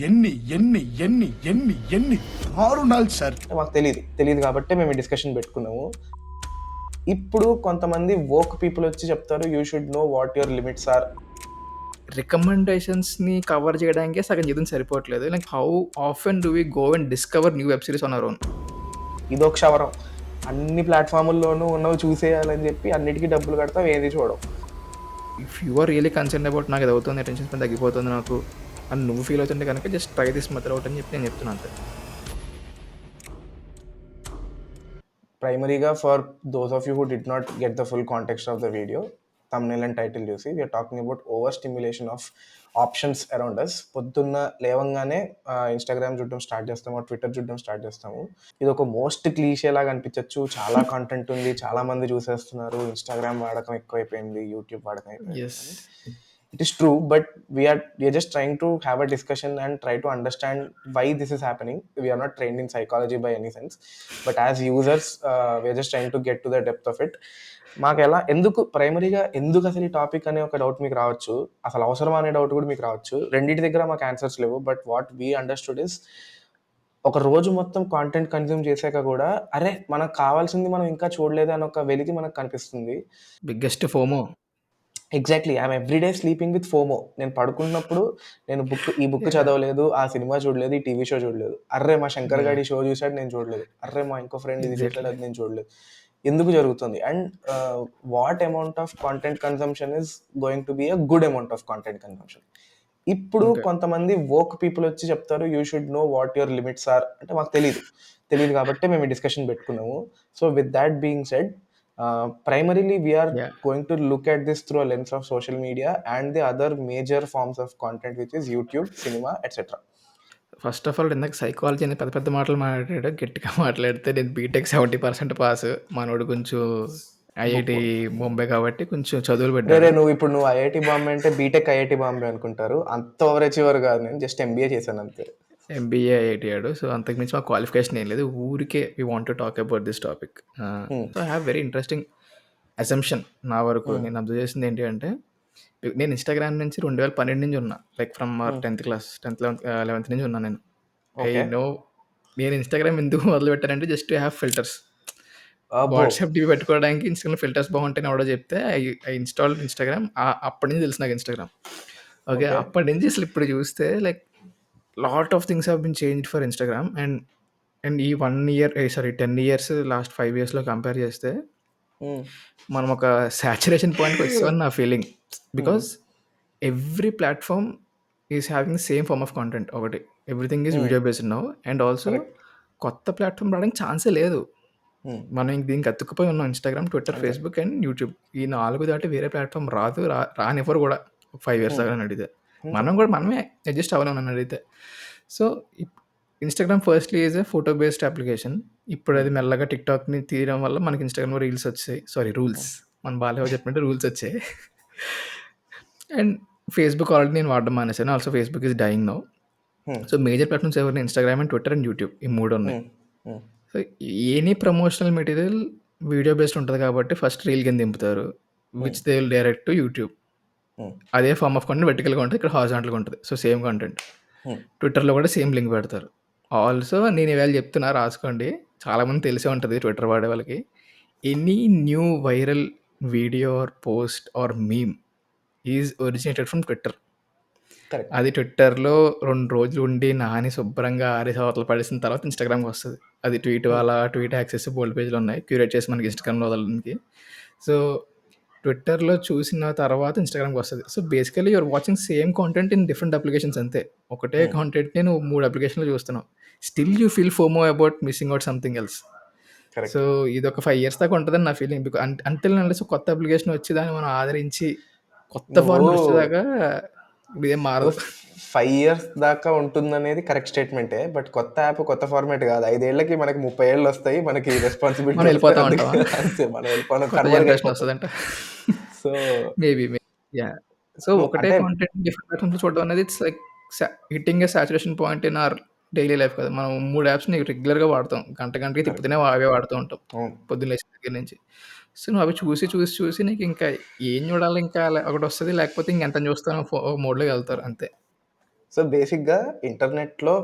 ఎన్ని ఎన్ని ఎన్ని ఎన్ని ఎన్ని దారుణాలు సార్. మాకు తెలియదు కాబట్టి మేము ఈ డిస్కషన్ పెట్టుకున్నాము. ఇప్పుడు కొంతమంది వోక్ పీపుల్ వచ్చి చెప్తారు you should know what your limits are. రికమెండేషన్స్ని కవర్ చేయడానికే సగం జీవితం సరిపోవట్లేదు. Like how often do we go and discover new web series on our own? ఇదో క్షవరం, అన్ని ప్లాట్ఫామ్ల్లోనూ ఉన్నవి చూసేయాలని చెప్పి అన్నిటికీ డబ్బులు కడతాం, ఏది చూడవు. If you are really concern about నాకు ఇది అవుతుంది, అటెన్షన్ స్పాన్ తగ్గిపోతుంది నాకు అని నువ్వు ఫీల్ అవుతుంటే కనుక just try this method out అని చెప్పి నేను చెప్తున్నాను అంతే. ప్రైమరీగా for those of you who did not get the full context of the video, thumbnail and title చూసి we're talking about over stimulation of options around us. పొద్దున్న లేవంగానే Instagram చూడడం స్టార్ట్ చేస్తాము, ట్విట్టర్ చూడడం స్టార్ట్ చేస్తాము. ఇది ఒక మోస్ట్ క్లీషే లాగా అనిపించవచ్చు, చాలా కంటెంట్ ఉంది, చాలా మంది చూసేస్తున్నారు, ఇన్స్టాగ్రామ్ వాడకం ఎక్కువైపోయింది, యూట్యూబ్ వాడకం అయిపోయింది. It is true, but we are just trying to have a discussion and try to understand why this is happening. We are not trained in psychology by any sense, but as users, we are just trying to get to the depth of it. మాకు ఎలా ప్రైమరీగా ఎందుకు అసలు ఈ topic అనే ఒక doubt మీకు రావచ్చు, అసలు అవసరం అనే డౌట్ కూడా మీకు రావచ్చు. రెండింటి దగ్గర మాకు ఆన్సర్స్ లేవు. But what we understood is, ఒక రోజు మొత్తం కాంటెంట్ కన్జ్యూమ్ చేశాక కూడా అరే మనకు కావాల్సింది మనం ఇంకా చూడలేదు అని ఒక వెలికి మనకు కనిపిస్తుంది. Biggest FOMO. Exactly, I'm everyday sleeping with FOMO. నేను పడుకున్నప్పుడు నేను ఈ బుక్ చదవలేదు, ఆ సినిమా చూడలేదు, ఈ టీవీ షో చూడలేదు, అర్రే మా శంకర్ గాడి షో చూసాడు నేను చూడలేదు, అర్రే మా ఇంకో ఫ్రెండ్ ఇది చూసాడు అది నేను చూడలేదు. ఎందుకు జరుగుతుంది? And what amount of content consumption is going to be a good amount of content consumption. ఇప్పుడు కొంతమంది వోక్ పీపుల్ వచ్చి చెప్తారు you should know what your limits are అంటే మాకు తెలియదు కాబట్టి మేము ఈ డిస్కషన్ పెట్టుకున్నాము. So with that being said, primarily we are going to look at this through a lens of social media and the other major forms of content, which is YouTube, cinema, etc. First of all ఇందాక psychology అని పెద్ద పెద్ద మాటలు మాట్లాడాడు, గట్టిగా మాట్లాడితే నేను BTech 70% pass, మనోడు కొంచెం ఐఐటి బాంబే కాబట్టి కొంచెం చదువులు పెట్టారు. నువ్వు ఐఐటి బాంబే అంటే బీటెక్ ఐఐటి బాంబే అనుకుంటారు, అంత ఓవర్ అచీవర్ కాదు. నేను జస్ట్ ఎంబీఏ చేశాను అంతే. ఎంబీఏ ఐఐటి ఆడు. సో అంతకుమించి మా క్వాలిఫికేషన్ ఏం లేదు, ఊరికే we want to talk about this topic. So I have very interesting assumption. నా వరకు నేను అబ్జర్వ్ చేసింది ఏంటి అంటే, నేను ఇన్స్టాగ్రామ్ నుంచి 2012 నుంచి ఉన్నా, like from 10th class 11th నుంచి ఉన్నా నేను. నేను ఇన్స్టాగ్రామ్ ఎందుకు మొదలు పెట్టానంటే just to have filters. WhatsApp TV పెట్టుకోవడానికి ఇన్స్టాగ్రామ్ ఫిల్టర్స్ బాగుంటాయని ఎవడో చెప్తే ఐ ఇన్స్టాల్డ్ ఇన్స్టాగ్రామ్. అప్పటి నుంచి తెలుసు నాకు ఇన్స్టాగ్రామ్. ఓకే, అప్పటి నుంచి అసలు ఇప్పుడు చూస్తే like lot of things have been changed for Instagram. And ఈ 1 year 10 years లాస్ట్ 5 yearsలో కంపేర్ చేస్తే మనం ఒక సాచురేషన్ పాయింట్కి వచ్చామని నా feeling. Because every platform is having the same form of content. ఒకటి, everything is video based now. And also కొత్త ప్లాట్ఫామ్ రావడానికి ఛాన్సే లేదు. మనం దీనికి అతుక్కుపోయి ఉన్నాం, Instagram, Twitter, Facebook and YouTube. ఈ 4 దాటి వేరే ప్లాట్ఫామ్ రానివ్వరు కూడా 5 years అని అడిగితే. మనమే అడ్జస్ట్ అవ్వలేము అని అడిగితే. So Instagram firstly is a photo based application. ఇప్పుడు అది మెల్లగా టిక్టాక్ని తీయడం వల్ల మనకి ఇన్స్టాగ్రామ్లో రీల్స్ వచ్చాయి, రూల్స్, మన బాలేవో చెప్పినట్టు రూల్స్ వచ్చాయి. అండ్ ఫేస్బుక్ ఆల్రెడీ నేను వాడడం మానేసాను. Also Facebook is dying now. So major platforms ఎవరిని Instagram and Twitter and YouTube, ఈ 3 ఉన్నాయి. So any promotional material video based ఉంటుంది కాబట్టి ఫస్ట్ రీల్ కింద దింపుతారు, which they will direct to YouTube. అదే ఫార్మ్ ఆఫ్ కంటెంట్ వెర్టికల్గా ఉంటుంది, ఇక్కడ హారిజాంటల్గా ఉంటుంది. So same content. ట్విట్టర్లో కూడా సేమ్ లింక్ పెడతారు. ఆల్సో నేను ఇవాళ చెప్తున్నా, రాసుకోండి, చాలామంది తెలిసే ఉంటుంది ట్విట్టర్ వాడే వాళ్ళకి. Any new viral video or post or meme is originated from Twitter. అది ట్విట్టర్లో 2 రోజులు ఉండి నాని శుభ్రంగా ఆరేసి అవతల పడేసిన తర్వాత ఇన్స్టాగ్రామ్కి వస్తుంది. అది ట్వీట్ వాళ్ళ ట్వీట్ యాక్సెస్ బోల్డ్ పేజ్లో ఉన్నాయి, క్యూరేట్ చేసి మనకి ఇన్స్టాగ్రామ్లో వదలడానికి. సో ట్విట్టర్లో చూసిన తర్వాత ఇన్స్టాగ్రామ్కి వస్తుంది. So basically you're watching same content in different applications అంతే. ఒకటే కాంటెంట్ని నువ్వు 3 అప్లికేషన్లో చూస్తున్నావు, still you feel FOMO about missing out something else. So ఇది ఒక 5 years దాకా ఉంటుందని నా ఫీలింగ్. బికాస్ అంటిల్ అన్లెస్ కొత్త అప్లికేషన్ వచ్చి దాన్ని మనం ఆదరించి కొత్త ఫార్మేట్ వచ్చేదాకా ఇదేం మారదు. 5 years దాకా ఉంటుందనేది కరెక్ట్ స్టేట్మెంటే. బట్ కొత్త యాప్ కొత్త ఫార్మేట్ కాదు. 5 ఏళ్ళకి మనకి 30 ఏళ్ళు వస్తాయి, మనకి రెస్పాన్సిబిలిటీ మనం వెళ్ళిపోతా ఉంటాం. సో మేబీ సో ఒకటే కాంటెంట్ డిఫరెంట్ ప్లాట్ఫామ్స్ చూడడం అనేది it's like hitting A saturation point in our daily life కదా. మనం 3 యాప్స్ని రెగ్యులర్గా వాడతాం, గంటకి తిప్పుతూనే అవే వాడుతూ ఉంటాం పొద్దున్న లేచిన దగ్గర నుంచి. సో నువ్వు అవి చూసి నీకు ఇంకా ఏం చూడాలి, ఇంకా ఒకటి వస్తుంది, లేకపోతే ఇంకెంత చూస్తాను మోడ్లోకి వెళ్తారు అంతే. సో బేసిక్గా ఇంటర్నెట్లో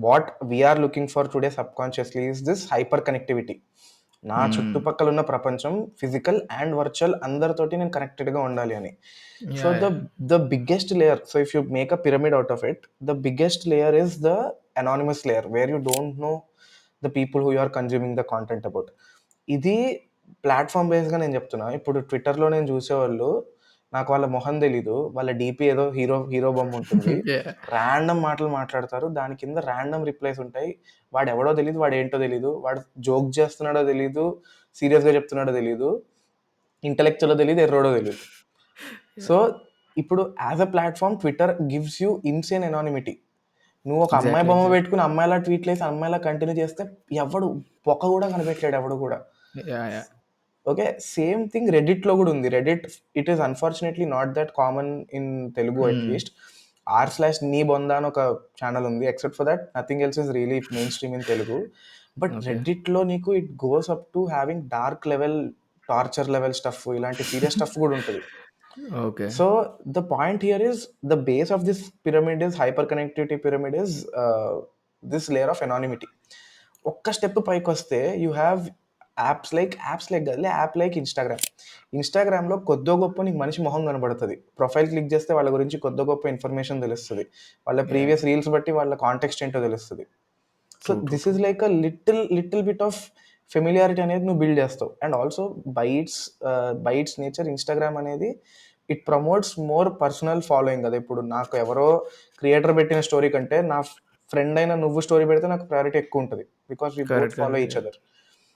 what we're looking for today subconsciously is this hyper connectivity. నా చుట్టుపక్కల ఉన్న ప్రపంచం ఫిజికల్ అండ్ వర్చువల్ అందరితోటి నేను కనెక్టెడ్గా ఉండాలి అని. So yeah! Yeah! The biggest layer, so if you make a pyramid out of it, the biggest layer is the anonymous layer where you don't know the people who you are consuming the content about. ఇది platform బేస్గా నేను చెప్తున్నా. ఇప్పుడు ట్విట్టర్లో నేను చూసేవాళ్ళు నాకు వాళ్ళ మొహం తెలీదు, వాళ్ళ డీపీ ఏదో హీరో హీరో బొమ్మ ఉంటుంది, యాహ్! ర్యాండమ్ మాటలు మాట్లాడతారు, దాని కింద ర్యాండమ్ రిప్లైస్ ఉంటాయి. వాడు ఎవడో తెలియదు, వాడు ఏంటో తెలియదు, వాడు జోక్ చేస్తున్నాడో తెలియదు, సీరియస్గా చెప్తున్నాడో తెలియదు, ఇంటలెక్చువల్లో తెలియదు, ఎర్రోడో తెలియదు. సో ఇప్పుడు as a platform Twitter gives you insane anonymity. నువ్వు ఒక అమ్మాయి ఎగ్జాక్ట్‌లీ. బొమ్మ ఎగ్జాక్ట్‌లీ. పెట్టుకుని అమ్మాయిలా ట్వీట్లు వేసి అమ్మాయిలా కంటిన్యూ చేస్తే ఎవడు పొక్క కూడా కనిపెట్టాడు ఎవడు కూడా. Yeah! Yeah! Okay, same thing రెడిట్లో కూడా ఉంది. Reddit it is unfortunately not that common in Telugu at least. /నీ బొందా అని ఒక ఛానల్ ఉంది. Except for that nothing else is really mainstream in Telugu. But okay. రెడిట్లో నీకు it goes up to having dark level, torture level stuff, ఇలాంటి serious stuff కూడా ఉంటుంది. Okay. So the point here is the base of this pyramid is hyperconnectivity pyramid is this layer of anonymity. ఒక్క step పైకి వస్తే you have apps like కదలే, app like ఇన్స్టాగ్రామ్లో కొద్దో గొప్ప నీకు మనిషి మొహం కనబడుతుంది. ప్రొఫైల్ క్లిక్ చేస్తే వాళ్ళ గురించి కొద్దో గొప్ప ఇన్ఫర్మేషన్ తెలుస్తుంది, వాళ్ళ యాహ్! ప్రీవియస్ రీల్స్ బట్టి వాళ్ళ కాంటెక్స్ట్ ఏంటో తెలుస్తుంది. So true. True. This true. Is like a little bit of familiarity అనేది నువ్వు బిల్డ్ చేస్తావు. And also by its nature Instagram అనేది it promotes more personal following కదా. ఇప్పుడు నాకు ఎవరో క్రియేటర్ పెట్టిన స్టోరీ కంటే నా ఫ్రెండ్ అయిన నువ్వు స్టోరీ పెడితే నాకు ప్రయారిటీ ఎక్కువ ఉంటుంది, because we both correct. Follow correct. Each yeah! Other.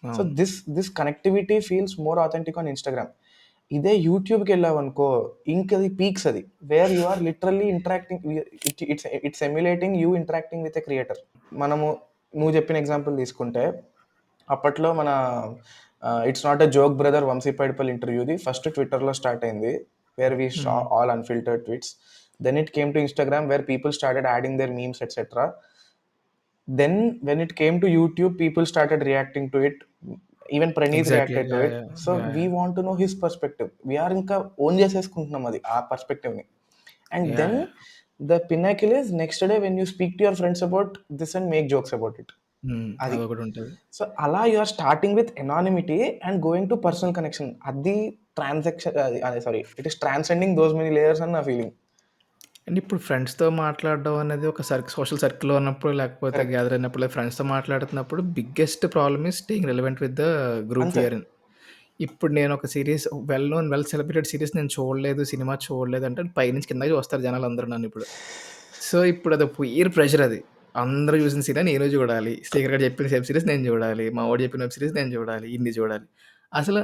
So అవును. This connectivity feels more authentic on Instagram. ఇదే యూట్యూబ్కి వెళ్ళావు అనుకో, ఇంకది పీక్స్ అది, where you are literally interacting, it's emulating you interacting with a creator. మనము నువ్వు చెప్పిన ఎగ్జాంపుల్ తీసుకుంటే అప్పట్లో మన it's not a joke brother Vamshi Paidipally ఇంటర్వ్యూది ఫస్ట్ ట్విట్టర్లో స్టార్ట్ అయింది, where we saw all unfiltered tweets. Then it came to Instagram where people started adding their memes etcetera. Then when it came to YouTube, people started reacting to it. Even Praneeth exactly. reacted to yeah! it. Yeah! So yeah! we yeah! want to know his perspective. We are ఇంకా own చేసేసుకుంటున్నాం అది, ఆ పర్స్పెక్టివ్ని. And yeah! Then yeah! The pinnacle is next day when you speak to your friends about this and make jokes about it. అది. అదొకటుంటది. So అలా you are starting with anonymity and going to personal connection. అది transaction, అదే sorry, it is transcending those many layers అని నా feeling. And ఇప్పుడు ఫ్రెండ్స్‌తో మాట్లాడడం అనేది ఒక సోషల్ సర్కిల్‌లో ఉన్నప్పుడు, లేకపోతే కరెక్ట్. గ్యాదర్ అయినప్పుడు, లేదా ఫ్రెండ్స్‌తో మాట్లాడుతున్నప్పుడు biggest problem is staying relevant with the group we అంతే. Are in. ఇప్పుడు నేను ఒక series, well known, well celebrated series నేను చూడలేదు, సినిమా చూడలేదు అంటే పైనుంచి కిందకి చూస్తారు జనాలందరూ నన్నిప్పుడు. సో, ఇప్పుడు అది పీర్ ప్రెషర్ అది. అందరూ చూసిన సినిమా నేను చూడాలి. శ్రీకర్ గారు చెప్పిన వెబ్ సీరీస్ నేను చూడాలి. మా వోడు చెప్పిన వెబ్ సీరీస్ నేను చూడాలి. ఇన్ని చూడాలి. అసలు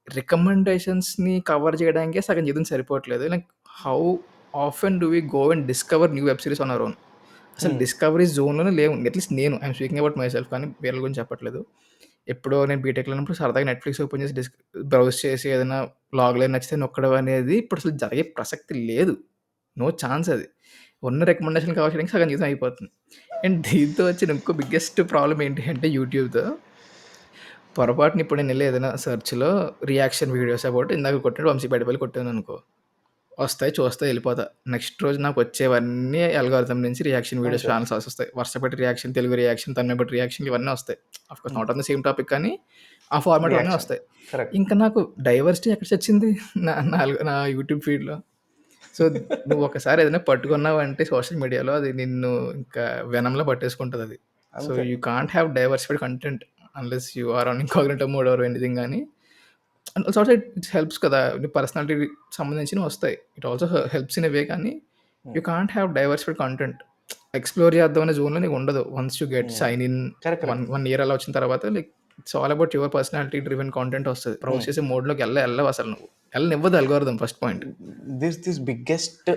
రికమెండేషన్స్‌ని కవర్ చేయడానికే సగం జీవితం సరిపోవట్లేదు. Like how often do we go and discover new web series on our own? అసలు డిస్కవరీ జోన్‌లోనే లేము. అట్‌లీస్ట్ నేను I'm speaking about myself, కానీ వీళ్ళ గురించి చెప్పట్లేదు. ఎప్పుడో నేను బీటెక్‌లో ఉన్నప్పుడు సరదాగా నెట్‌ఫ్లిక్స్ ఓపెన్ చేసి బ్రౌజ్ చేసి ఏదైనా లాగ్ లైన్ నచ్చితే నొక్కడం అనేది ఇప్పుడు అసలు జరిగే ప్రసక్తి లేదు. నో ఛాన్స్ అది. ఉన్న రికమెండేషన్‌లు కవర్ చేయడానికి సగం జీవితం అయిపోతుంది. అండ్ దీంతో వచ్చిన ఇంకో బిగ్గెస్ట్ ప్రాబ్లమ్ ఏంటి అంటే యూట్యూబ్‌తో, పొరపాటున ఇప్పుడు నేనెళ్లి ఏదైనా సెర్చ్‌లో రియాక్షన్ వీడియోస్ అబౌట్ ఇందాక కొట్టినట్టు వంశీపేటపల్లి కొట్టాననుకో, వస్తాయి, చూస్తా, ఎళ్ళిపోతా. నెక్స్ట్ రోజు నాకొచ్చేవన్నీ అల్గోరిథం నుంచి రియాక్షన్ వీడియోస్ అంతే. ఛానెల్స్ వస్తాయి. వరుసపెట్టి రియాక్షన్, తెలుగు రియాక్షన్, తమిళ బట్టి రియాక్షన్‌లు ఇవన్నీ వస్తాయి. Of course not on the same topic, కానీ ఆ ఫార్మాట్‌లోనే రియాక్షన్. వస్తాయి. కరెక్ట్. ఇంకా నాకు డైవర్సిటీ ఎక్కడ చచ్చింది నా యూట్యూబ్ ఫీడ్‌లో. సో, నువ్వు ఒకసారి ఏదైనా పట్టుకున్నావంటే సోషల్ మీడియాలో అది నిన్ను ఇంకా వెనంలా పట్టేసుకుంటదది. సో, అంతే. You can't have diversified content unless you are on incognito mode or anything గానీ, అండ్ ఆల్సో ఇట్ హెల్ప్స్ కదా! నీ పర్సనాలిటీకి సంబంధించినవి వస్తాయి. It also helps in a way, కానీ you can't have diversified content. Explore చేద్దాం అనే జోన్‌లో నీకుండదు. Once you get sign in correct. Correct. 1 year అలా వచ్చిన తర్వాత like it's all about your personality driven content వస్తది. బ్రౌజ్ చేసే మోడ్‌లోకి ఎళ్ళవసలు నువ్వు. ఎళ్ళనివ్వదు algorithm first point. This biggest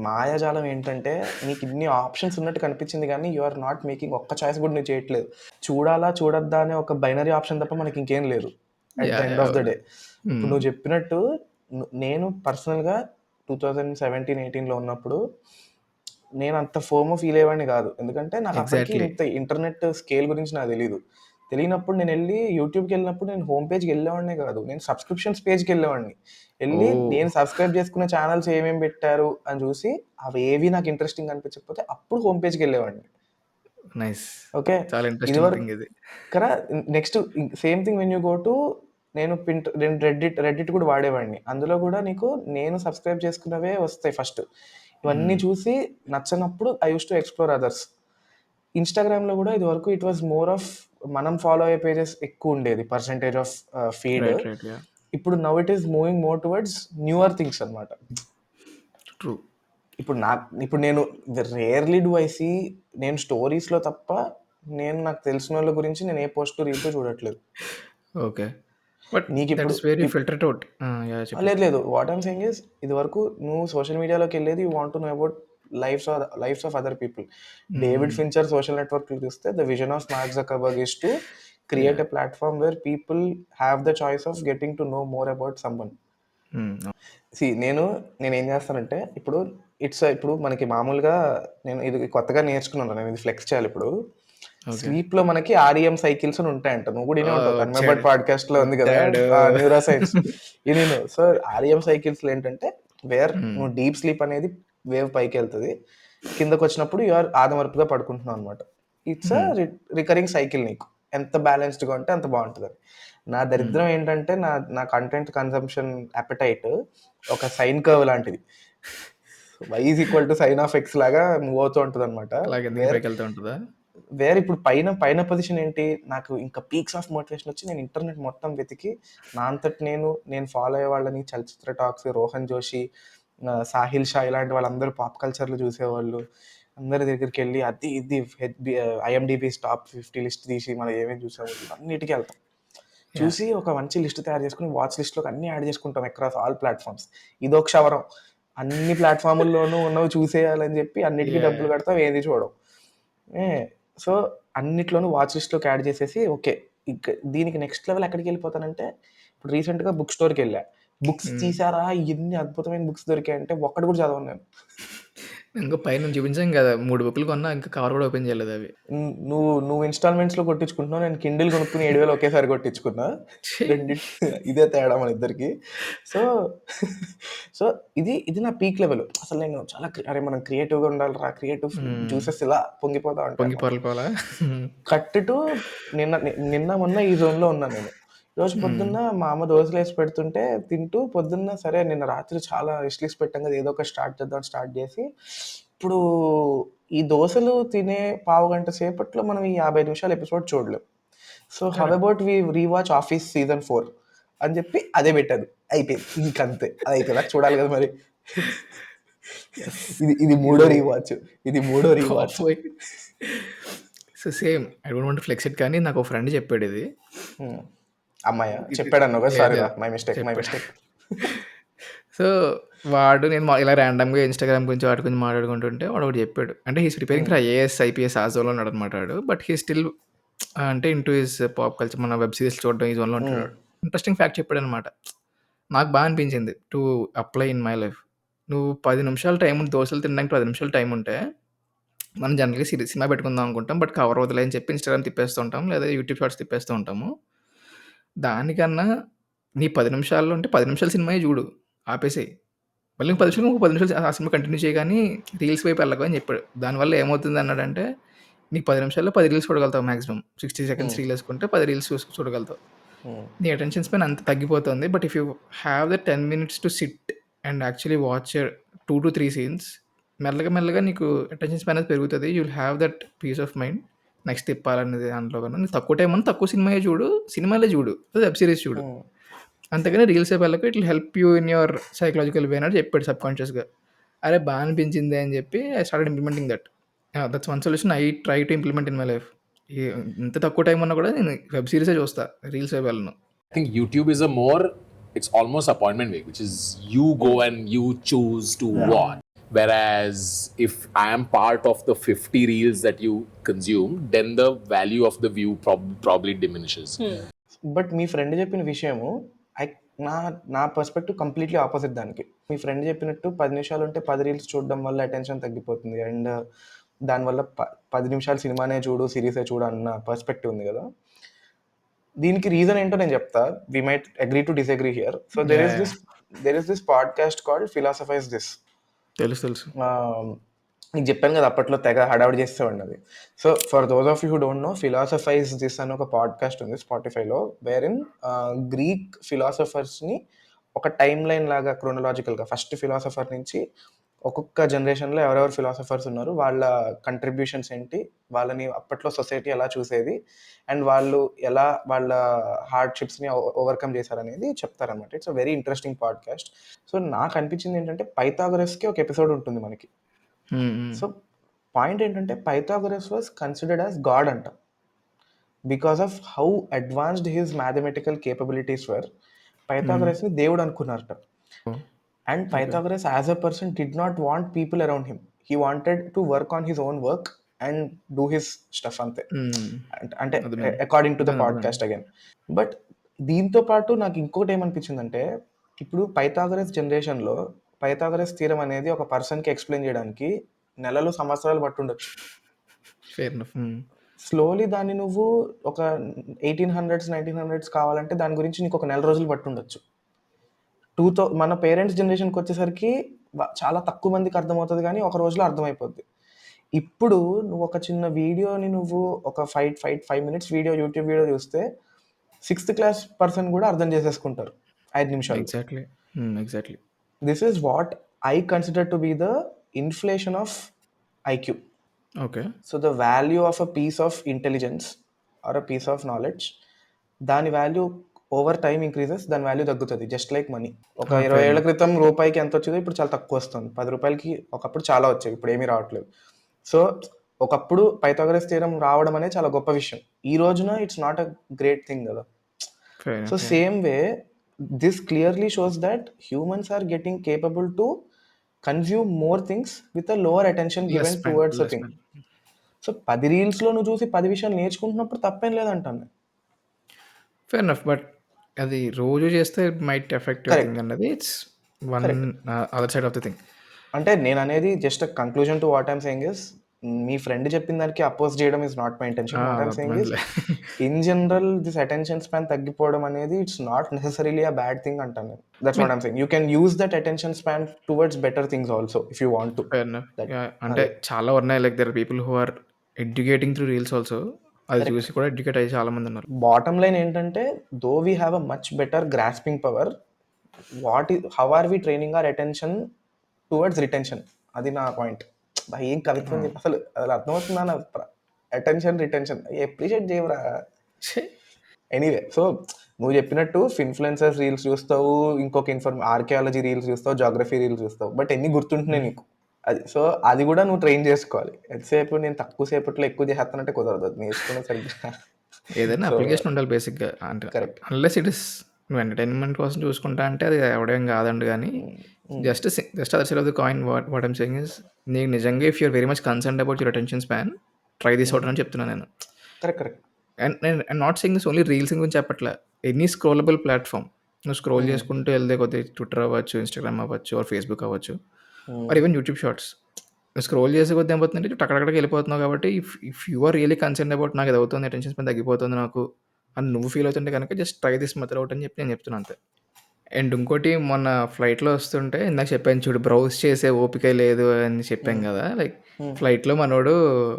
మాయాజాలం ఏంటంటే, నీకు ఇన్ని ఆప్షన్స్ ఉన్నట్టు కనిపించింది కానీ యు ఆర్ నాట్ మేకింగ్ ఒక్క చాయిస్ కూడా నువ్వు చేయట్లేదు. చూడాలా చూడొద్దా అనే ఒక బైనరీ ఆప్షన్ తప్ప మనకి ఇంకేం లేదు at the yeah! End yeah! Of the అవును. డే. ఇప్పుడు నువ్వు చెప్పినట్టు నేను పర్సనల్గా 2017-18లో ఉన్నప్పుడు నేను అంత ఫోమో ఫీల్ అయ్యేవాడిని కాదు, ఎందుకంటే నాకు అప్పటికి ఎగ్జాక్ట్‌లీ. ఇంత ఇంటర్నెట్ స్కేల్ గురించి నాకు తెలియదు. తెలియనప్పుడు నేను వెళ్ళి యూట్యూబ్కి వెళ్ళినప్పుడు నేను హోమ్ పేజ్కి వెళ్ళేవాడినే కాదు, నేను సబ్స్క్రిప్షన్స్ పేజ్కి వెళ్ళేవాడిని. వెళ్ళి నేను సబ్స్క్రైబ్ చేసుకున్న ఛానల్స్ ఏమేమి పెట్టారు అని చూసి అవి ఏవి నాకు ఇంట్రెస్టింగ్ అనిపించకపోతే అప్పుడు హోమ్ పేజ్కి వెళ్ళేవాడిని. నైస్. ఓకే, చాలా ఇది ఇంట్రెస్టింగ్ వరకు థింగ్ ఇది. కదా. Next same thing when you go to, నేను రెడ్డిట్ కూడా వాడేవాడిని. అందులో కూడా నీకు నేను సబ్స్క్రైబ్ చేసుకున్నవే వస్తాయి ఫస్ట్. ఇవన్నీ చూసి నచ్చనప్పుడు I use to explore others. ఇన్స్టాగ్రామ్లో కూడా ఇది వరకు ఇట్ వాజ్ మోర్ ఆఫ్ మనం ఫాలో అయ్యే పేజెస్ ఎక్కువ ఉండేది percentage of feed. Right right yeah ఇప్పుడు now it is moving more towards newer things అనమాట. ట్రూ. ఇప్పుడు నేను రేర్లీ డూ ఐ సీ, నేను స్టోరీస్లో తప్ప నేను నాకు తెలిసిన వాళ్ళ గురించి నేను ఏ పోస్ట్ రీల్తో చూడట్లేదు. ఓకే, బట్ నీకు దట్ ఇప్పుడు ఇస్ వెరీ ఫిల్టర్డ్ అవుట్. లేదు వాట్ ఐమ్ సెయింగ్ ఇస్, ఇది వరకు నువ్వు సోషల్ మీడియాలోకి వెళ్ళేది you want to know about lives of other people. David Fincher Social Network చూస్తే the vision of Mark Zuckerberg is to create a platform where people have the choice of getting to know more about someone. నేను ఏం చేస్తానంటే ఇప్పుడు మనకి మామూలుగా నేను ఇది కొత్తగా నేర్చుకున్నాను, నేను ఇది ఫ్లెక్స్ చేయాలి ఇప్పుడు. స్లీప్ లో మనకి ఆర్ఈఎం సైకిల్స్ అని ఉంటాయంట, నువ్వు కూడా వినే ఉంటావు, కన్వర్బర్డ్ పాడ్కాస్ట్ లో ఉంది కదా న్యూరో సైన్స్. ఇది సో ఆర్ఈఎం సైకిల్స్ ఏంటంటే వేర్ నువ్వు డీప్ స్లీప్ అనేది వేవ్ పైకి వెళ్తుంది, కిందకు వచ్చినప్పుడు యు ఆర్ ఆదమరుపుగా పడుకుంటున్నావు అనమాట. ఇట్స్ రికరింగ్ సైకిల్, నీకు ఎంత బ్యాలెన్స్డ్గా ఉంటే అంత బాగుంటుంది. నా దరిద్రం ఏంటంటే నా కంటెంట్ కన్సంప్షన్ అపెటైట్ ఒక సైన్ కర్వ్ లాంటిది, y is equal to sine of x లాగా మూవ్ అవుతూ ఉంటుంది అనమాట. వేరే ఇప్పుడు పైన పొజిషన్ ఏంటి, నాకు ఇంకా పీక్స్ ఆఫ్ మోటివేషన్ వచ్చి నేను ఇంటర్నెట్ మొత్తం వెతికి నా అంతటి నేను ఫాలో అయ్యే వాళ్ళని, చలచిత్ర టాక్స్, రోహన్ జోషి, సాహిల్ షా ఇలాంటి వాళ్ళందరూ పాప్ కల్చర్లు చూసేవాళ్ళు అందరి దగ్గరికి వెళ్ళి అది ఇది ఐఎండిబి టాప్ 50 లిస్ట్ తీసి మనం ఏమేమి చూసాము అన్నిటికీ వెళ్తాం. చూసి ఒక మంచి లిస్ట్ తయారు చేసుకుని వాచ్ లిస్ట్లోకి అన్ని యాడ్ చేసుకుంటాం అక్రాస్ ఆల్ ప్లాట్ఫామ్స్. ఇదొక క్షవరం, అన్ని ప్లాట్ఫామ్ల్లోనూ ఉన్నవి చూసేయాలని చెప్పి అన్నిటికీ డబ్బులు కడతాం, ఏది చూడడం. సో అన్నిట్లోనూ వాచ్ లిస్ట్లోకి యాడ్ చేసేసి ఓకే దీనికి నెక్స్ట్ లెవెల్ ఎక్కడికి వెళ్ళిపోతానంటే, ఇప్పుడు రీసెంట్గా బుక్ స్టోర్కి వెళ్ళా, బుక్స్ తీసారా ఎన్ని అద్భుతమైన బుక్స్ దొరికాయంటే ఒక్కటి కూడా చదవను నేను. ఇంకా పైన చూపించాం కదా 3 బుక్లు కొన్నా, ఇంకా కవర్ కూడా ఓపెన్ చేయలేదు అవి. నువ్వు ఇన్స్టాల్మెంట్స్లో కొట్టించుకుంటున్నావు, నేను కిండిల్ కొనుక్కుని 7,000 ఒకేసారి కొట్టించుకున్నా. ఇదే తేడా మన ఇద్దరికి. సో ఇది నా పీక్ లెవెల్. అసలు నేను చాలా అరే మనం క్రియేటివ్గా ఉండాలిరా, క్రియేటివ్ జ్యూసెస్ ఇలా పొంగిపోతా ఉంటాయి. కట్టు నిన్న మొన్న ఈ జోన్లో ఉన్నాను నేను. రోజు పొద్దున్న మా అమ్మ దోశలు వేసి పెడుతుంటే తింటూ పొద్దున్న సరే నిన్న రాత్రి చాలా రెస్ట్లెస్ పెట్టాం కదా, ఏదో ఒక స్టార్ట్ చేసి ఇప్పుడు ఈ దోశలు తినే పావు గంట సేపట్లో మనం ఈ 50 నిమిషాల ఎపిసోడ్ చూడలేం. So how about we rewatch office season 4 అని చెప్పి అదే పెట్టాను, అయిపోయింది ఇంకంతే. అది అయిపోయిందా చూడాలి కదా మరి. ఇది మూడో rewatch. So same I don't want to flex it, కానీ నాకు ఒక ఫ్రెండ్ చెప్పాడు ఇది. అమ్మాయ చెప్పాడన్న ఒక సారీ మై మిస్టేక్. సో వాడు నేను ఇలా ర్యాండమ్గా ఇన్స్టాగ్రామ్ గురించి వాటి గురించి మాట్లాడుకుంటుంటే వాడు ఒకటి చెప్పాడు, అంటే he's preparing for IAS IPS ఆ జోన్లో ఉన్నాడు అనమాట వాడు. బట్ హీ స్టిల్ అంటే ఇంటూ హిస్ పాప్ కల్చర్, మన వెబ్ సిరీస్ చూడడం ఈ జోన్లో ఉంటాడు. ఇంట్రెస్టింగ్ ఫ్యాక్ట్ చెప్పాడు అనమాట, నాకు బాగా అనిపించింది to apply in my life. నువ్వు 10 నిమిషాల టైం దోశలు తినడానికి 10 నిమిషాల టైం ఉంటే మనం జనరల్గా సినిమా పెట్టుకుందాం అనుకుంటాం, బట్ కవర్ వదిలే అని చెప్పి ఇన్స్టాగ్రామ్ తిప్పేస్తూ ఉంటాం, లేదా యూట్యూబ్ షార్ట్స్ తిప్పేస్తూ ఉంటాము. దానికన్నా నీ 10 నిమిషాల్లో ఉంటే 10 నిమిషాల సినిమాయే చూడు, ఆపేసేయి. మళ్ళీ 10 నిమిషాలు ఒక 10 నిమిషాలు ఆ సినిమా కంటిన్యూ చేయి, కానీ రీల్స్ వైపు వెళ్ళకు అని చెప్పాడు. దానివల్ల ఏమవుతుంది అన్నాడంటే, నీకు 10 నిమిషాల్లో 10 రీల్స్ చూడగలుగుతావు మ్యాక్సిమం. 60 సెకండ్స్ రీల్ వేసుకుంటే 10 రీల్స్ చూడగలుగుతావు. నీ అటెన్షన్ స్పాన్ అంత తగ్గిపోతుంది. But if you have the 10 minutes to SIT and actually watch 2 to 3 scenes, మెల్లగా నీకు అటెన్షన్ స్పాన్ అనేది పెరుగుతుంది. You will have that peace of mind next తిప్పాలనేది దాంట్లో కన్నా. నీకు తక్కువ టైం అని తక్కువ సినిమాలే చూడు, వెబ్ సిరీస్ చూడు, అంతేగాని రీల్స్ వెళ్ళకు. It will help you in your psychological way అని చెప్పాడు సబ్ కాన్షియస్గా. అరే బాగా అనిపించింది అని చెప్పి I started implementing that. That's one solution I try to implement in my life. ఇంత తక్కువ టైం ఉన్నా కూడా నేను వెబ్ సిరీసే చూస్తా, రీల్స్ వైపు వెళ్ళను. I think YouTube is it's almost appointment way, which is you go and you choose to watch. Whereas if I am part of the 50 reels that you consume, then the value of the view probably diminishes. But me friend చెప్పిన విషయము నా perspective completely opposite దానికి. మీ friend చెప్పినట్టు 10 నిమిషాలు ఉంటే 10 reels చూడడం వల్ల attention తగ్గిపోతుంది, అండ్ దానివల్ల 10 నిమిషాలు సినిమానే చూడు సిరీసే చూడు అన్న పర్స్పెక్టివ్ ఉంది కదా. దీనికి రీజన్ ఏంటో నేను చెప్తా. We might agree to disagree here. So Yeah, yeah. there is this podcast called Philosophize This. తెలుసు. నీకు చెప్పాను కదా అప్పట్లో తెగ హడావుడి చేసేవాడిని అది. So for those of you who don't know, philosophise this అని ఒక పాడ్కాస్ట్ ఉంది స్పాటిఫైలో, వేర్ ఇన్ గ్రీక్ ఫిలాసఫర్స్ని ఒక టైమ్ లైన్ లాగా క్రోనలాజికల్గా ఫస్ట్ ఫిలాసఫర్ నుంచి ఒక్కొక్క జనరేషన్లో ఎవరెవరు ఫిలాసఫర్స్ ఉన్నారు, వాళ్ళ కంట్రిబ్యూషన్స్ ఏంటి, వాళ్ళని అప్పట్లో సొసైటీ ఎలా చూసేది, అండ్ వాళ్ళు ఎలా వాళ్ళ హార్డ్షిప్స్ని ఓవర్కమ్ చేశారనేది చెప్తారనమాట. It's a very interesting podcast. So నాకు అనిపించింది ఏంటంటే పైథాగరస్కి ఒక ఎపిసోడ్ ఉంటుంది మనకి. సో పాయింట్ ఏంటంటే Pythagoras was considered as god అంట, because of how advanced his mathematical capabilities were. పైథాగరస్ని దేవుడు అనుకున్నారట. And Pythagoras as a person did not want people around him. He wanted to work on his own work and do his stuff అంతే. అంటే according to the podcast again. But దీంతో పాటు నాకు ఇంకోటి ఏమనిపించిందంటే, ఇప్పుడు పైథాగరస్ జనరేషన్లో పైథాగరస్ థియరం అనేది ఒక పర్సన్కి ఎక్స్ప్లెయిన్ చేయడానికి నెలలు సంవత్సరాలు పట్టుండొచ్చు. Fair enough. స్లోలీ దాన్ని నువ్వు ఒక 1800s 1900s కావాలంటే దాని గురించి నీకు ఒక నెల రోజులు పట్టుండొచ్చు. మన పేరెంట్స్ జనరేషన్కి వచ్చేసరికి చాలా తక్కువ మందికి అర్థమవుతుంది, కానీ ఒక రోజులో అర్థమైపోద్ది. ఇప్పుడు నువ్వు ఒక చిన్న వీడియోని నువ్వు ఒక 5 minutes వీడియో, యూట్యూబ్ వీడియో చూస్తే 6th క్లాస్ పర్సన్ కూడా అర్థం చేసేసుకుంటారు 5 నిమిషాలు. Exactly. This is what I consider to be the inflation of IQ. Okay. So the value of a piece of intelligence or a piece of knowledge, దాని value over time increases, దాని value తగ్గుతుంది. Just like money. ఒక 20 ఏళ్ల క్రితం రూపాయికి ఎంత వచ్చేదో ఇప్పుడు చాలా తక్కువ వస్తుంది. 10 రూపాయలకి ఒకప్పుడు చాలా వచ్చేవి, ఇప్పుడు ఏమీ రావట్లేదు. సో ఒకప్పుడు పైథాగరస్ థియరం రావడం అనేది చాలా గొప్ప విషయం. ఈ రోజున it's not a great thing కదా. So same way this clearly shows that humans are getting capable to consume more things with a lower attention given towards a thing. So 10 రీల్స్లో నువ్వు చూసి 10 విషయాలు నేర్చుకుంటున్నప్పుడు తప్పేం లేదంటాను. Fair enough. బట్ అది రోజు చేస్తే might affect your thing అన్నది it's one other side of the thing. అంటే నేను అనేది just conclusion to what I'm saying is, మీ ఫ్రెండ్ చెప్పిన దానికి అపోజ్ చేయడం is not my intention. What I'm saying is, in general this attention span తగ్గిపోవడం అనేది it's not necessarily a bad thing అంటాను. That's what I'm saying. You can use that attention span towards better things also if you want to. అంటే చాలా ఉన్నాయి, like there are people who are educating through reels also. అది చూసి కూడా educate అయ్యి చాలా మంది ఉన్నారు. బాటమ్ లైన్ ఏంటంటే, though we have a much better grasping power, how are we training our attention towards retention? అది నా పాయింట్. ఏం కవిత్వం అసలు అర్థమవుతుందా? నా అటెన్షన్ రిటెన్షన్ అప్రిషియేట్ చేయవరా? ఎనీవే, సో నువ్వు చెప్పినట్టు ఇన్ఫ్లుయెన్సర్స్ రీల్స్ చూస్తావు, ఇంకొక ఆర్కియాలజీ రీల్స్ చూస్తావు, జాగ్రఫీ రీల్స్ చూస్తావు, బట్ ఎన్ని గుర్తుంటున్నాయి నీకు? అది సో అది కూడా నువ్వు ట్రైన్ చేసుకోవాలి. ఎంతసేపు నేను తక్కువ సేపట్లో ఎక్కువ చేస్తానంటే కుదరదు, అది నేర్చుకునే సరిగ్గా. ఏదైనా అప్లికేషన్ ఉండాలి బేసిక్గా. అంటే కరెక్ట్. అన్లెస్ ఇట్ ఇస్ నువ్వు ఎంటర్టైన్మెంట్ కోసం చూసుకుంటా అంటే అది ఎవడేం కాదండి. కానీ just other side of the coin what I'm saying is, నీకు నిజంగా if you're very much concerned about your attention span, try this out అని చెప్తున్నాను నేను. కరెక్ట్. అండ్ నేను not saying this only reels గురించి చెప్పట్లే, ఎనీ స్క్రోలబుల్ ప్లాట్ఫామ్ నువ్వు scroll చేసుకుంటూ వెళ్తే కొద్దిగా ట్విట్టర్ అవ్వచ్చు, ఇన్స్టాగ్రామ్ అవ్వచ్చు, ఆర్ ఫేస్బుక్ అవ్వచ్చు, are even YouTube shorts. Scroll చేసే కొద్ది ఏమవుతుందంటే అక్కడక్కడికి వెళ్ళిపోతున్నావు. కాబట్టి if you are really concern about నాకు ఇది అవుతుంది, అటెన్షన్ స్పాన్ తగ్గిపోతుంది నాకు అని నువ్వు ఫీల్ అవుతుంటే కనుక just try this method out అని చెప్పి నేను చెప్తున్నాను అంతే. అండ్ ఇంకోటి, మొన్న ఫ్లైట్లో వస్తుంటే ఇందాక చెప్పాను చూడు, బ్రౌజ్ చేసే ఓపిక లేదు అని చెప్పాను కదా. లైక్ ఫ్లైట్లో మనోడు,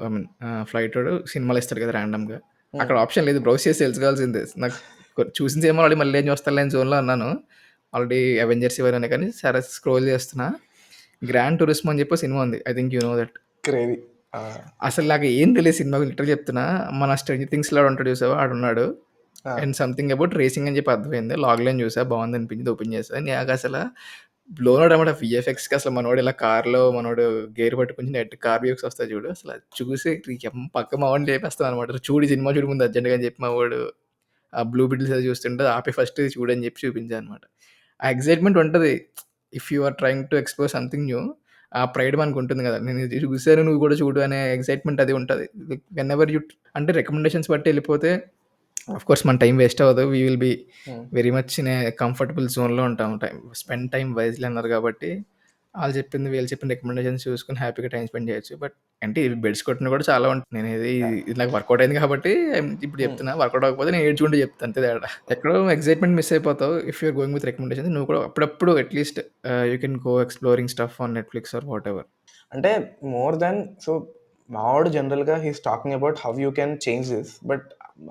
ఐ మీన్ ఫ్లైట్ వాడు సినిమాలు ఇస్తాడు కదా ర్యాండమ్గా, అక్కడ ఆప్షన్ లేదు బ్రౌజ్ చేసి తెలుసుకోవాల్సిందే. నాకు చూసిన సినిమా ఆల్రెడీ మళ్ళీ ఏం చూస్తాను లేని జోన్లో అన్నాను, ఆల్రెడీ అవెంజర్స్ ఇవన్నీ. కానీ సరే స్క్రోల్ చేస్తున్నా, గ్రాండ్ టూరిస్మో అని చెప్పి సినిమా ఉంది, I think you know that. Crazy. అసలు నాకు ఏం తెలియదు సినిమా, లిటర్ చెప్తున్నా. మన స్ట్రేంజర్ థింగ్స్లో ఉంటాడు చూసావా, ఆడున్నాడు, అండ్ సంథింగ్ అబౌట్ రేసింగ్ అని చెప్పి అర్థమైంది. లాగ్లైన్ చూసా, బాగుంది అనిపించింది, ఓపెన్ చేసా. నాకు అసలు బ్లోనోడ్ అనమాట విఎఫ్ఎక్స్కి. అసలు మనోడు ఇలా కార్లో మనోడు గేర్ పట్టుకుని నెట్ కార్ వ్యూస్ వస్తాయి చూడు, అసలు చూసి పక్క మా వాడిని లేపేస్తాను అనమాట. చూడు సినిమా చూడు ముందు అర్జెంట్గా అని చెప్పి మా వాడు ఆ బ్లూ బిడ్స్ అది చూస్తుంటే ఆపి ఫస్ట్ చూడని చెప్పి చూపించాను అనమాట. ఆ ఎక్సైట్మెంట్ ఉంటుంది if you are trying to explore something new. ఆ ప్రైడ్ మనకు ఉంటుంది కదా, నేను ఇది చూసాను నువ్వు కూడా చూడు అనే ఎక్సైట్మెంట్ అది ఉంటుంది. వెన్ ఎవర్ యూ అంటే రికమెండేషన్స్ బట్టి వెళ్ళిపోతే ఆఫ్ కోర్స్ మన టైం వేస్ట్ అవ్వదు, we will be very much in a comfortable జోన్లో ఉంటాం. స్పెండ్ టైం వైజ్లీ అన్నారు కాబట్టి ఆళ్ళు చెప్పింది, వీళ్ళు చెప్పిన రికమెండేషన్స్ చూసుకొని హ్యాపీగా టైమ్ స్పెండ్ చేయొచ్చు. బట్ అంటే ఇవి బెడ్స్ కొట్టినవి కూడా చాలా ఉంటాయి. ఇది నాకు వర్కౌట్ అయింది కాబట్టి ఇప్పుడు చెప్తున్నా. వర్కౌట్ అవ్వకపోతే నేను ఏడ్చుకుంటూ చెప్తా అంతే తేడా. ఎక్కడో ఎక్సైట్‌మెంట్ మిస్ అయిపోతావు if you are going with recommendations. నువ్వు కూడా అప్పుడప్పుడు at least you can go exploring stuff on Netflix or whatever. అంటే మోర్ దాన్ సో మావాడు జనరల్గా he's talking about how you can change this. But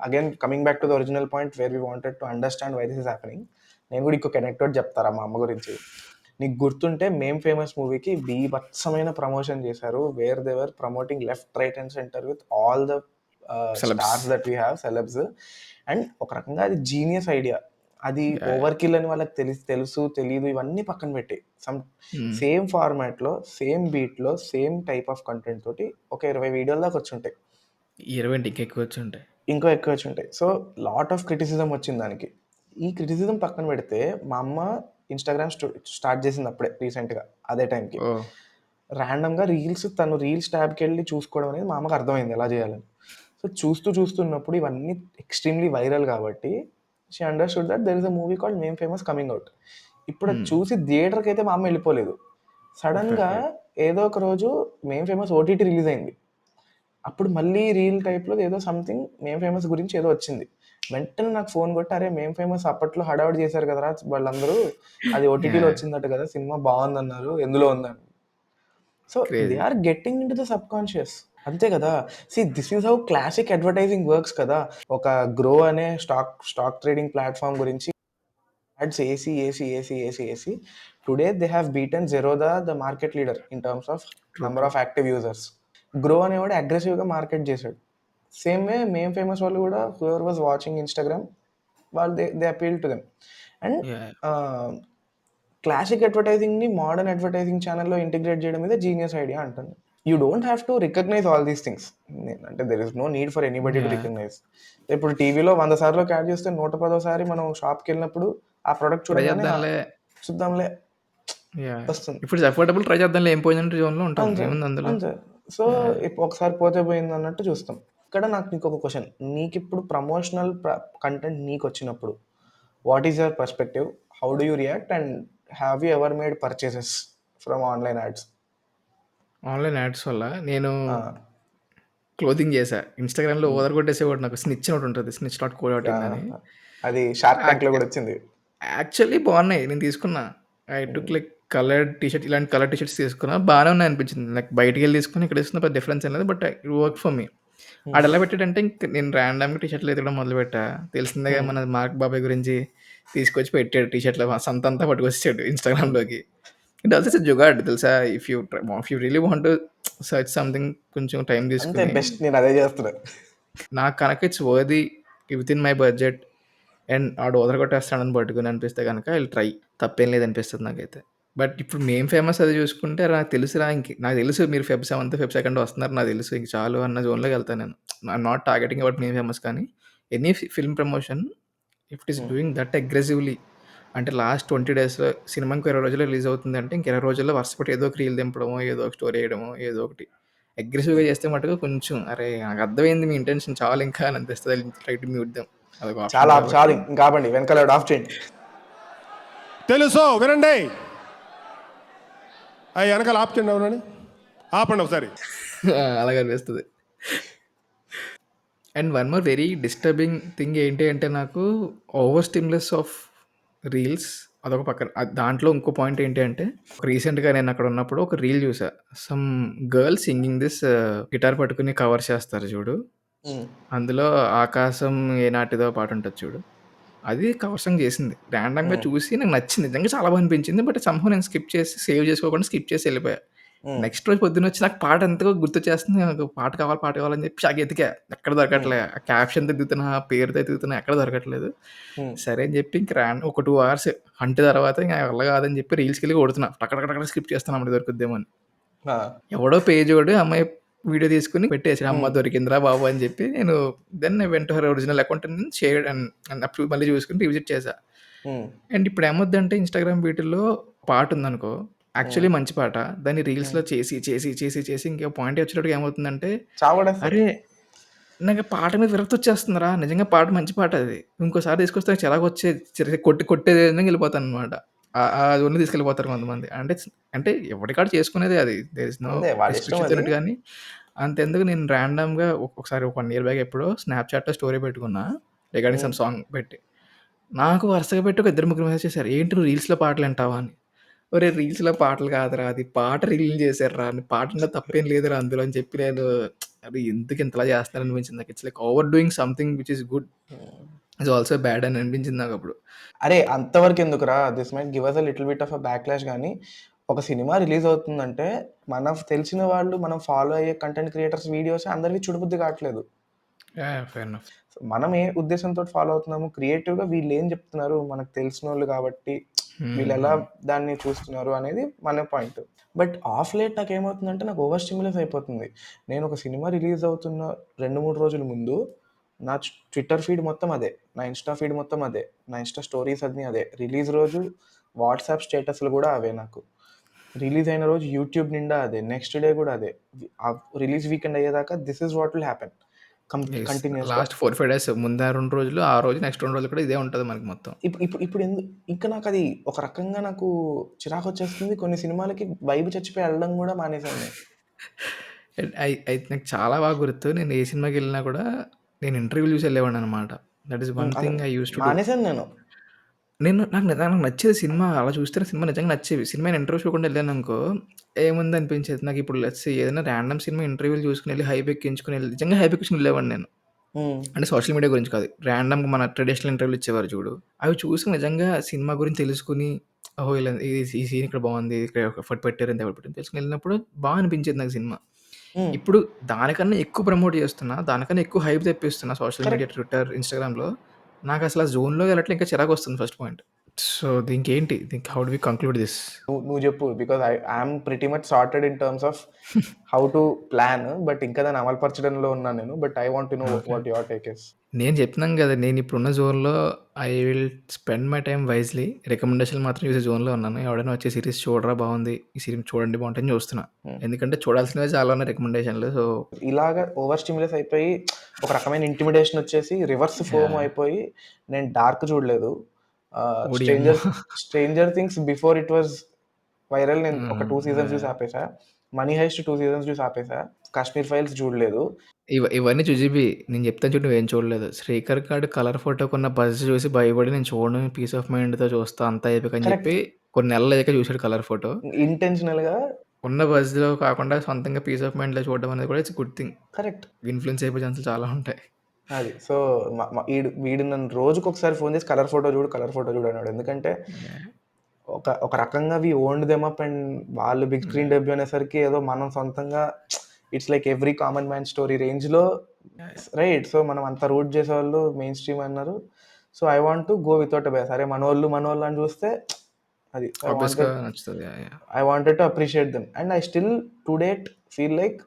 again coming back to the original point where we wanted to understand why this is happening. నేను కూడా ఇంకొక ఎనెక్డోట్ చెప్తారా మా అమ్మ గురించి. నీకు గుర్తుంటే మేం ఫేమస్ మూవీకి బీభత్సమైన ప్రమోషన్ చేశారు, where they're promoting left right and centre with all the stars that we have, celebs. And ఒక రకంగా అది జీనియస్ ఐడియా. అది ఓవర్ కిల్ అని వాళ్ళకి తెలుసు తెలియదు ఇవన్నీ పక్కన పెట్టి సేమ్ ఫార్మాట్లో, సేమ్ బీట్లో, సేమ్ టైప్ ఆఫ్ కంటెంట్ తోటి ఒక 20 వీడియోల దాకా వచ్చి ఉంటాయి. 20 ఇంకా ఎక్కువ వచ్చి ఉంటాయి. ఇంకో ఎక్కువ వచ్చి ఉంటాయి. సో లాట్ ఆఫ్ క్రిటిసిజం వచ్చింది దానికి. ఈ క్రిటిసిజం పక్కన పెడితే మా అమ్మ ఇన్స్టాగ్రామ్ స్టార్ట్ చేసింది అప్పుడే రీసెంట్గా అదే టైంకి. ర్యాండమ్గా తను రీల్స్ ట్యాబ్కి వెళ్ళి చూసుకోవడం అనేది మా అమ్మకి అర్థమైంది ఎలా చేయాలని. సో చూస్తున్నప్పుడు ఇవన్నీ ఎక్స్ట్రీమ్లీ వైరల్ కాబట్టి she understood that there is a movie called మేం ఫేమస్ కమింగ్ అవుట్. ఇప్పుడు అది చూసి థియేటర్కి అయితే మా అమ్మ వెళ్ళిపోలేదు. సడన్గా ఏదో ఒక రోజు మేం ఫేమస్ ఓటీటీ రిలీజ్ అయింది. అప్పుడు మళ్ళీ రీల్ టైప్లో ఏదో సంథింగ్ మేం ఫేమస్ గురించి ఏదో వచ్చింది. వెంటనే నాకు ఫోన్ కొట్టి, అరే మేం ఫేమస్ అప్పట్లో హడావుడి చేశారు కదరా వాళ్ళందరూ, అది ఓటీటీలో వచ్చిందట కదా, సినిమా బాగుందన్నారు, ఎందులో ఉందని. So they are getting into the subconscious. అంతే కదా. See this is how classic advertising works కదా. ఒక గ్రో అనే స్టాక్ ట్రేడింగ్ ప్లాట్ఫామ్ గురించి యాడ్స్ ఏసీ. Today they have beaten Zerodha, the market leader in terms of number of active users. Groww అనేవాడు అగ్రెసివ్గా market చేశాడు. సేమ్ వే మేం famous వాళ్ళు కూడా హూఎవర్ వాజ్ వాచింగ్ ఇన్స్టాగ్రామ్, వాళ్ళు they appeal to them. And classic అడ్వర్టైజింగ్ని modern advertising ఛానల్లో integrate చేయడం మీద జీనియస్ ఐడియా అంటుంది. You don't have to recognise all these things. అంటే there is no need for anybody to recognise. ఇప్పుడు టీవీలో 100 సార్లు యాడ్ చేస్తే 110వ మనం షాప్కి వెళ్ళినప్పుడు ఆ ప్రోడక్ట్ చూడగానే చూద్దాంలే వస్తుంది. ఇప్పుడు అఫోర్డబుల్ ట్రై చేద్దాంలే, ఏం పోయిందంటే జోన్లో ఉంటాం. అంతే. సో ఒకసారి పోతే పోయింది అన్నట్టు చూస్తాం. ఇక్కడ నాకు నీకు ఒక క్వశ్చన్, నీకు ఇప్పుడు ప్రమోషనల్ కంటెంట్ నీకు వచ్చినప్పుడు what is your perspective, how do you react, and have you ever made purchases from online ads? Online ads వల్ల నేను క్లోతింగ్ చేశా. ఇన్స్టాగ్రామ్లో ఓదర్ కొట్టేసేవాడు, నాకు స్నిచ్ ఒకటి ఉంటుంది, snitch.co.in అని. అది షార్క్ ట్యాంక్లో కూడా వచ్చింది. యాక్చువల్లీ బాగున్నాయి, నేను తీసుకున్నా. I took like coloured T shirt, ఇలాంటి కలర్ టీషర్ట్స్ తీసుకున్నా, బాగానే ఉన్నాయి అనిపించింది. లైక్ బయటికి వెళ్ళి తీసుకుని ఇక్కడ తీసుకున్న పెద్ద డిఫరెన్స్ ఏం లేదు, but it work for me. ఆడ ఎలా పెట్టాడంటే ఇంక నేను ర్యాండమ్గా టీషర్ట్లు ఎతకడం మొదలు పెట్టా. తెలిసిందేగా మన మార్క్ బాబాయ్ గురించి, తీసుకొచ్చి పెట్టాడు టీషర్ట్లు సంతంతా పట్టుకొచ్చాడు ఇన్స్టాగ్రామ్లోకి. ఇట్ ఆల్సో ఇట్స్ జుగాడ్ తెలుసా. If you really want to search something, కొంచెం టైం తీసుకుని బెస్ట్, నేను అదే చేస్తున్నా. నాకు కనుక it's worthy with in my budget and ఆడు వదలగొట్టేస్తాడని పట్టుకుని అనిపిస్తే కనుక వీళ్ళు ట్రై, తప్పేం లేదనిపిస్తుంది నాకైతే. బట్ ఇప్పుడు మేం ఫేమస్ అది చూసుకుంటే నాకు తెలుసురా, నాకు తెలుసు మీరు Feb 7th Feb 2nd వస్తున్నారు, నాకు తెలుసు, ఇంక చాలు అన్న జోన్లోకి వెళ్తాను నేను. ఐఎమ్ నాట్ టార్గెటింగ్ అబౌట్ మేం ఫేమస్, కానీ any film promotion if it is doing that aggressively, అంటే లాస్ట్ 20 daysలో సినిమా ఇంకో 20 రోజుల్లో రిలీజ్ అవుతుంది అంటే ఇంక 20 రోజుల్లో వరుసపెట్టి ఏదో ఒక రీల్ దింపడమో, ఏదో ఒక స్టోరీ వేయడమో, ఏదో ఒకటి అగ్రెసివ్గా చేస్తే మటుకు కొంచెం అరే నాకు అర్థమైంది మీ ఇంటెన్షన్ చాలు ఇంకా అని అనిపిస్తుంది. Try to mute them. చాలా ఇంకా ఆపండి, వెనకాల ఆఫ్ చేయండి. తెలుసు వినండి, అవి వెనకాల ఆఫ్ చేయండి. అవునండి, ఆపండి ఒకసారి. అలాగే అనిపిస్తుంది. And one more very disturbing thing ఏంటి అంటే, నాకు ఓవర్ స్టిమ్యులస్ ఆఫ్ రీల్స్ అదొక పక్కన, దాంట్లో ఇంకో పాయింట్ ఏంటి అంటే, రీసెంట్గా నేను అక్కడ ఉన్నప్పుడు ఒక రీల్ చూసా. Some girl singing this, guitar పట్టుకుని కవర్ చేస్తారు చూడు, అందులో ఆకాశం ఏనాటిదో పాట ఉంటుంది చూడు, అది కవర్ సాంగ్ చేసింది. ర్యాండమ్గా చూసి నాకు నచ్చింది, నిజంగా చాలా బాగా అనిపించింది. బట్ సంహౌ నేను స్కిప్ చేసి, సేవ్ చేసుకోకుండా స్కిప్ చేసి వెళ్ళిపోయా. నెక్స్ట్ రోజు పొద్దున్న వచ్చి నాకు పాట ఎంతగా గుర్తొచ్చేస్తుంది, నాకు పాట కావాలని చెప్పి చాకి ఎతికా, ఎక్కడ దొరకట్లే. క్యాప్షన్ ఎదుగుతున్నా, పేరుతో ఎదుగుతున్నా, ఎక్కడ దొరకట్లేదు. సరే అని చెప్పి ఇంక ఒక 2 hours హంట్ తర్వాత ఇంకా వల్ల కాదని చెప్పి రీల్స్కి వెళ్ళి కొడుతున్నా, అక్కడ స్కిప్ చేస్తాను, అమ్మడి దొరుకుద్దేమో అని. ఎవడో పేజ్ వాడు అమ్మాయి వీడియో తీసుకుని పెట్టేసి, అమ్మ దొరికిందిరా బాబు అని చెప్పి, నేను then I went to her original account and shared and అప్పుడు మళ్ళీ చూసుకుని రివిజిట్ చేశా. అండ్ ఇప్పుడు ఏమొద్దంటే ఇన్స్టాగ్రామ్ వీటిల్లో పాట ఉందనుకో, యాక్చువల్లీ మంచి పాట, దాన్ని రీల్స్లో చేసి ఇంకో పాయింట్ వచ్చేటప్పుడు ఏమవుతుందంటే, అరే నాకు పాట మీద విరక్తి వచ్చేస్తుందిరా, నిజంగా పాట మంచి పాట అది, ఇంకోసారి తీసుకొస్తే చిరాకు వచ్చే కొట్టేది వెళ్ళిపోతాను అనమాట. అది ఉన్న తీసుకెళ్ళిపోతారు కొంతమంది. అంటే అంటే ఎవడికాడ చేసుకునేదే అది. దేర్ ఇస్ నో అంతే వాడి ఇష్టం రిస్ట్రిక్షన్స్ అది. అన్నట్టు గానీ, అంతెందుకు నేను ర్యాండమ్‌గా ఒకసారి ఒక 1 ఇయర్ బ్యాక్ ఎప్పుడో స్నాప్‌చాట్‌లో స్టోరీ పెట్టుకున్నా. రిగార్డింగ్ సమ్ సాంగ్ పెట్టి. నాకు వరుసగా పెట్టి ఒక ఇద్దరు ముగ్గురు మెసేజ్ చేశారు. "ఏంటి నువ్వు రీల్స్‌లో పాటలు వింటావా" అని. ఒరేయ్! రీల్స్‌లో పాటలు కాదురా అది పాట రిలీజ్ చేశారురా. పాటలో తప్పేం లేదురా అందులో అని చెప్పి నేను అరే! ఎందుకు ఇంతలా చేస్తున్నారు అనిపించింది నాకు. It's like overdoing something which is good is also bad అని అనిపించింది నాకప్పుడు. అరే! అంతవరకు ఎందుకురా? This might give us a little bit of a backlash గానీ, ఒక సినిమా రిలీజ్ అవుతుందంటే, మనకు తెలిసిన వాళ్ళు, మనం ఫాలో అయ్యే కంటెంట్ క్రియేటర్స్ వీడియోసే అందరివి చూడబుద్ధి కావట్లేదు. యాహ్! Fair enough. సో, మనం ఏ ఉద్దేశంతోటి ఫాలో అవుతున్నాము, క్రియేటివ్‌గా వీళ్ళేం చెప్తున్నారు, మనకు తెలిసినోళ్ళు కాబట్టి, వీళ్ళెలా దాన్ని చూస్తున్నారు అనేది మన పాయింట్. బట్ ఆఫ్ లేట్ నాకేమవుతుందంటే, నాకు ఓవర్ స్టిమ్యులస్ అయిపోతుంది. నేను ఒక సినిమా రిలీజ్ అవుతున్న 2, 3 రోజుల ముందు నా ట్విట్టర్ ఫీడ్ మొత్తం అదే. నా ఇన్‌స్టా ఫీడ్ మొత్తం అదే. నా ఇన్‌స్టా స్టోరీస్ అన్నీ అదే. రిలీజ్ రోజు వాట్సాప్ స్టేటస్‌లు గూడా అవే నాకు. రిలీజ్ అయిన రోజు యూట్యూబ్ నిండా అదే. నెక్స్ట్ డే గూడా అదే. రిలీజ్ వీకెండ్ అయ్యేదాకా this is what will happen. Yes. కంటిన్యూయస్‌గా. లాస్ట్ 4, 5 డేస్ ముందు 2 రోజులు, ఆ రోజు నెక్స్ట్ 2 రోజులు కూడా ఇదే ఉంటది మనకి మొత్తం. ఇప్పుడు ఇంకా నాకది ఒక రకంగా నాకు చిరాకొచ్చేస్తుంది. కొన్ని సినిమాలకి వైబ్ చచ్చిపోయి ఎళ్ళడం గూడా మానేశాను నేను. అయితే నాకు చాలా బాగా గుర్తు. నేను ఏ సినిమాకెళ్ళినా కూడా నేను ఇంటర్వ్యూలు చూసి ఎళ్ళేవాడిననమాట. దట్ ఈస్ వన్ అదే thing I used to do. మానేశాను నేను. నాకు నచ్చేది సినిమా. అలా చూస్తేనే సినిమా నిజంగా నచ్చేవి. సినిమా ఇంటర్వ్యూ చూడకుండా ఎళ్ళాననుకో, ఏముంది అనిపించేది. నాకిప్పుడు లెట్స్ సే ఏదైనా ర్యాండమ్ సినిమా ఇంటర్వ్యూలు చూసుకొని ఎళ్లి హైప్ ఎక్కించుకొని నిజంగా హైప్ ఎక్కించుకొని ఎళ్ళేవాడిని నేను. హ్మ్. అంటే సోషల్ మీడియా గురించి కాదు. ర్యాండమ్‌గా మన ట్రెడిషనల్ ఇంటర్వ్యూలు ఇచ్చేవారు చూడు. అవి చూసి నిజంగా సినిమా గురించి తెలుసుకొని, ఓహో! ఇలా ఈ సీన్ ఇక్కడ బావుంది. ఇక్కడ ఎఫర్ట్ పెట్టారు, ఇంత ఎఫర్ట్ పెట్టారు తెలుసుకొని ఎళ్ళినప్పుడు అనిపించేది నాకు సినిమా. హ్మ్. ఇప్పుడు దానికన్నా ఎక్కువ ప్రమోట్ చేస్తున్నా, దానికన్నా ఎక్కువ హైప్ తెప్పిస్తున్నా సోషల్ మీడియా, కరెక్ట్. ట్విట్టర్, ఇన్‌స్టాగ్రామ్‌లో. నాకసల ఆ జోన్‌లోకి ఎళ్ళట్లే ఇంకా చిరాకొస్తుంది ఫస్ట్ పాయింట్. సో, దీనికేంటి? How do we conclude this? నువ్వు జెప్పు. Because I'm pretty much sorted in terms of how to plan. But ఇంకా దాన్ని అమలుపరచడంలో ఉన్నాను నేను. But I want to know okay. What your take is. నేను చెప్తున్నాను గదా! నేనిప్పుడున్న జోన్‌లో I will spend my time wisely. రికమెండేషన్‌లు మాత్రం చూసే జోన్‌లో ఉన్నాను. ఎవడైనా వచ్చి సీరీస్ చూడరా బావుంది. ఈ సీరీస్ చూడండి బావుంటదని చూస్తున్నా. ఎందుకంటే చూడాల్సినవే చాలా ఉన్నాయి రికమెండేషన్‌లు. సో, ఇలాగ ఓవర్ స్టిమ్యులస్ అయిపోయి ఒక రకమైన ఇంటిమిడేషన్ వచ్చేసి రివర్స్ ఫోమో యాహ్! అయిపోయి నేను డార్క్ చూడలేదు. ఓడియమ్మ! Stranger Things before it was viral నేను ఒక 2 సీజన్స్ చూసి యాహ్! ఆపేసా. మనీ హైస్ట్ 2 సీజన్స్ చూసి ఆపేసా. కాశ్మీర్ ఫైల్స్ చూడలేదు. ఇవన్నీ చూజిబి. నేను చెప్తాను చూడు నువ్వేం చూడలేదు. 'శ్రీకర్' గాడు కలర్ ఫోటోకున్న బజ్ చూసి భయపడి నేను చూడను పీస్ ఆఫ్ మైండ్‌తో చూస్తా అంతా అయిపోయాక అని కరెక్ట్. చెప్పి కొన్ని నెలలయ్యాక చూసాడు కలర్ ఫోటో. ఇంటెన్షనల్‌గా ఉన్న బజ్‌లో కాకుండా సొంతంగా పీస్ ఆఫ్ మైండ్‌లో చూడడం అనేది కూడా it's good thing. Correct. Influence అయిపోయే ఛాన్సులు చాలా ఉంటాయి. అది. సో, మ మ వీడు నన్ను రోజుకొకసారి ఫోను చేసి కలర్ ఫోటో చూడు, కలర్ ఫోటో చూడు అనేవాడు. ఎందుకంటే యాహ్! ఒక రకంగా వి ఓన్డ్ దెమ్ అప్ అండ్ వాళ్ళు బిగ్ స్క్రీన్ యాహ్! డెబ్యూ అనేసరికి ఏదో మనం సొంతంగా it's like every common man story రేంజ్‌లో యాహ్! రైట్. సో, మనం అంత రూట్ చేసేవాళ్ళు మెయిన్ స్ట్రీమ్ అన్నారు. So, I want to go without a bias. అరే! మనోళ్ళు అని చూస్తే అది. సో, ఆబ్వియస్‌గా నచ్చుతది. Yeah! Yeah! I wanted to appreciate them. And I still to date feel like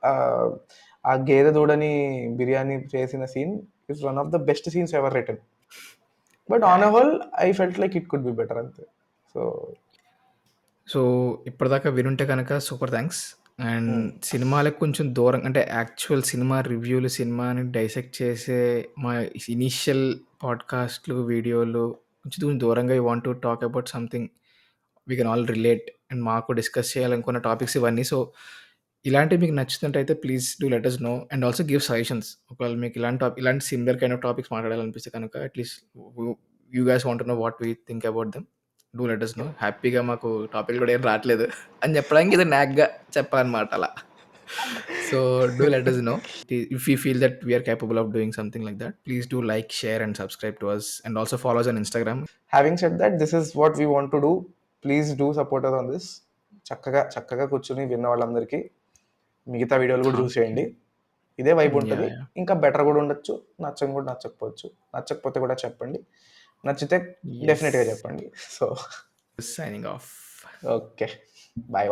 ఆ గేదె దూడని బిర్యానీ చేసిన scene is one of the best scenes ever written. But on a yeah! Whole I felt like it could be better అంతే. So, so, ఇప్పటిదాకా వినుంటే గనక super thanks. And హ్మ్. సినిమాలకు కొంచెం దూరం అంటే యాక్చువల్ సినిమా రివ్యూలు, సినిమాని డైసెక్ట్ చేసే మా ఇనీషియల్ పాడ్‌కాస్ట్‌లు, వీడియోలు కొంచెం దూరంగా you want to talk about something we can all relate and మాకు డిస్కస్ చేయాలనుకున్న టాపిక్స్ ఇవన్నీ. సో, ఇలాంటివి మీకు నచ్చుతున్నట్టయితే please do let us know and also give suggestions. ఒకవేళ మీకు ఇలాంటి సిమిలర్ కైండ్ ఆఫ్ టాపిక్స్ మాట్లాడాలనిపిస్తే కనుక at least you guys want to know what we think about them. Do let us know. హ్యాపీగా మాకు టాపిక్‌లు కూడా ఏం రాట్లేదు అని చెప్పడానికి ఏదో నాక్‌గా చెప్పాలనమాట అలా. So, do let us know. If you feel that we are capable of doing something like that, please do like, share, and subscribe to us, and also follow us on Instagram. Having said that this is what we want to do. Please do support us on this. చక్కగా కూర్చొని విన్న వాళ్ళందరికీ మిగతా వీడియోలు కూడా Okay. చూసేయండి. ఇదే vibe ఉంటది. Yeah, yeah. ఇంకా బెటర్ కూడా ఉండొచ్చు. నచ్చకపోవచ్చు. నచ్చకపోతే కూడా చెప్పండి. నచ్చితే Yes. డెఫినిట్‌గా చెప్పండి. So, Signing off. Okay. Bye.